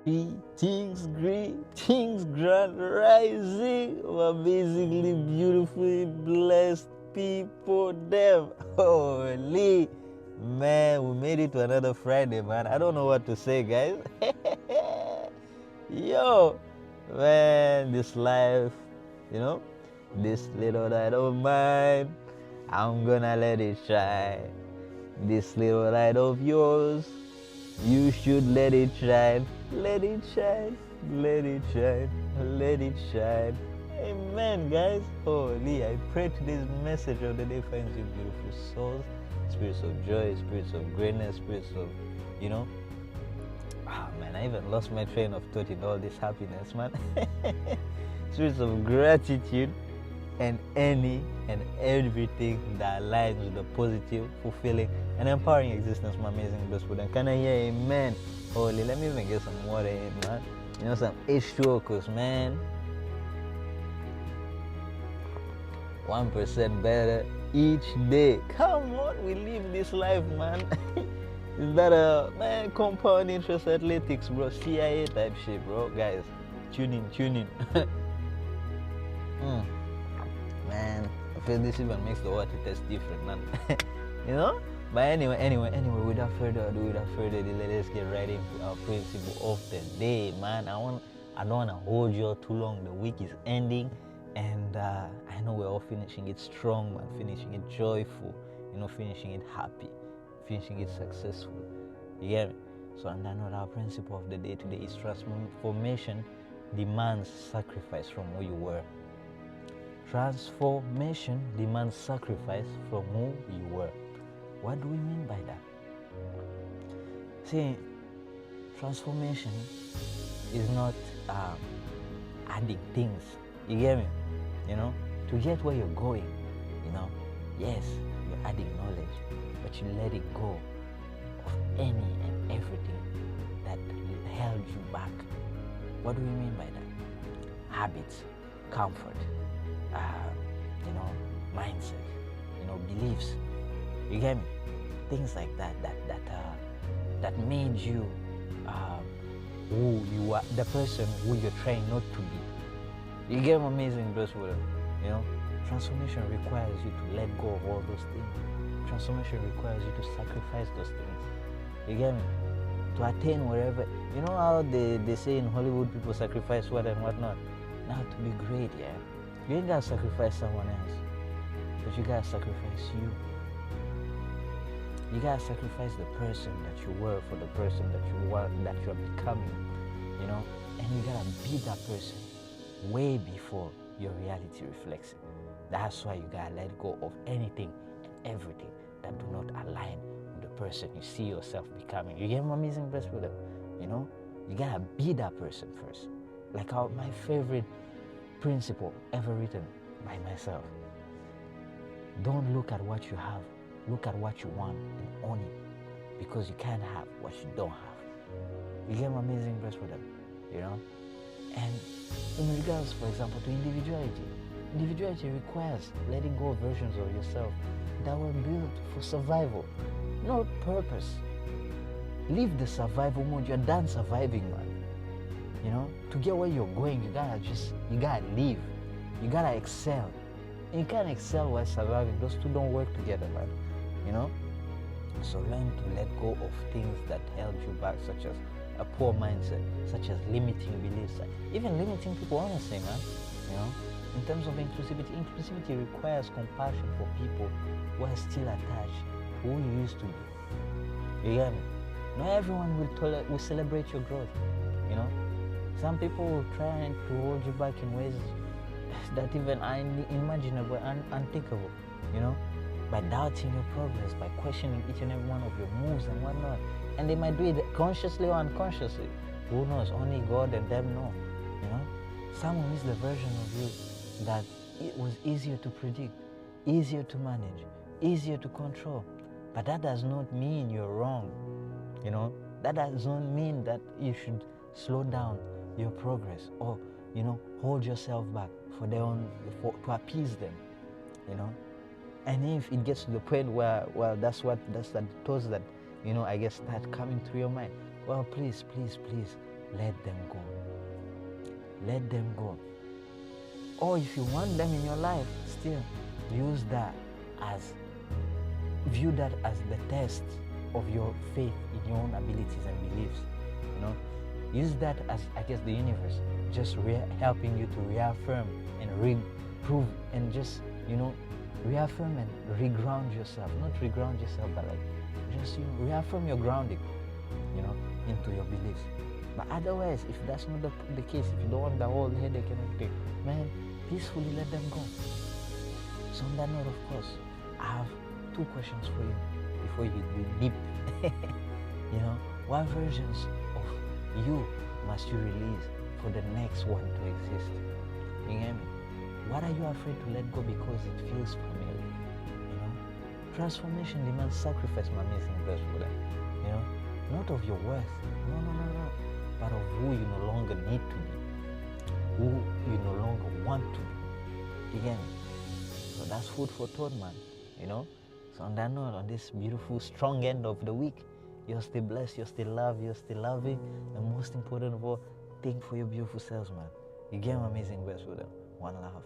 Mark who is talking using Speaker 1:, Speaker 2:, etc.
Speaker 1: Greetings, grand rising, amazingly beautifully blessed people. Them, holy man, we made it to another Friday, man. I don't know what to say, guys. Yo, man, this life, you know, this little light of mine, I'm gonna let it shine. This little light of yours, you should let it shine. Let it shine. Let it shine. Let it shine. Amen, guys. Holy, I pray today's message of the day finds you beautiful souls, spirits of joy, spirits of greatness, spirits of, you know. Ah, man, I even lost my train of thought in all this happiness, man. Spirits of gratitude and any and everything that aligns with the positive, fulfilling, and empowering existence, my amazing gospel. And can I hear amen? Holy, let me even get some water in, man. You know, some H2O, cause man, 1% better each day. Come on, we live this life, man. Is that a man compound interest athletics, bro? CIA type shit, bro. Guys, tune in. Man, I feel this even makes the water taste different, man. You know? But anyway, without further ado, let's get right into our principle of the day, man. I don't wanna hold you all too long. The week is ending, and I know we're all finishing it strong, man. Finishing it joyful, you know, finishing it happy, finishing it successful. You get me? So, and I know our principle of the day today is transformation demands sacrifice from who you were. Transformation demands sacrifice from who you were. What do we mean by that? See, transformation is not adding things. You get me? You know, to get where you're going, you know, yes, you're adding knowledge, but you let it go of any and everything that held you back. What do we mean by that? Habits, comfort, you know, mindset, you know, beliefs. You get me? Things like that that made you who you are, the person who you're trying not to be. You get me, amazing Brother? You know, transformation requires you to let go of all those things. Transformation requires you to sacrifice those things. You get me? To attain wherever. You know how they say in Hollywood people sacrifice what and what not. Now to be great, yeah. You ain't gotta sacrifice someone else, but you gotta sacrifice you. You gotta sacrifice the person that you were for the person that you want, that you're becoming, you know, and you gotta be that person way before your reality reflects it. That's why you gotta let go of anything and everything that do not align with the person you see yourself becoming. You get my amazing best with them, you know? You gotta be that person first. Like my favorite principle ever written by myself. Don't look at what you have, look at what you want and own it, because you can't have what you don't have. You get my amazing verse with them, you know? And in regards, for example, to individuality requires letting go of versions of yourself that were built for survival, not purpose. Leave the survival mode. You're done surviving, man. You know, to get where you're going, you gotta live. You gotta excel. And you can't excel while surviving. Those two don't work together, man. You know? So learn to let go of things that held you back, such as a poor mindset, such as limiting beliefs, even limiting people, honestly, man. You know? In terms of inclusivity requires compassion for people who are still attached to who you used to be. You get me? Not everyone will celebrate your growth, you know? Some people will try to hold you back in ways that even are unimaginable and unthinkable, you know, by doubting your progress, by questioning each and every one of your moves and whatnot. And they might do it consciously or unconsciously. Who knows? Only God and them know, you know. Some will miss the version of you that it was easier to predict, easier to manage, easier to control. But that does not mean you're wrong, you know. That does not mean that you should slow down your progress or, you know, hold yourself back to appease them, you know. And if it gets to the point where, well, that's the thoughts that, you know, I guess start coming through your mind. Well, please, let them go. Let them go. Or if you want them in your life, still use that as, view that as the test of your faith in your own abilities and beliefs. You know, use that as, I guess, the universe just helping you to reaffirm and reprove and just, reaffirm and reground yourself. Not reground yourself, but like just reaffirm your grounding, into your beliefs. But otherwise, if that's not the case, if you don't want the whole headache and everything, man, peacefully let them go. So on that note, of course, I have 2 questions for you before you do deep. What versions of you must you release for the next one to exist? You get me? What are you afraid to let go because it feels familiar? Transformation demands sacrifice, my amazing verse for that. Not of your worth, no, but of who you no longer need to be, who you no longer want to be. You get me? So that's food for thought, man. So on that note, on this beautiful, strong end of the week, you're still blessed, you're still loved, you're still loving, and most important of all, think for your beautiful selves, man. You get my amazing best with them. One love.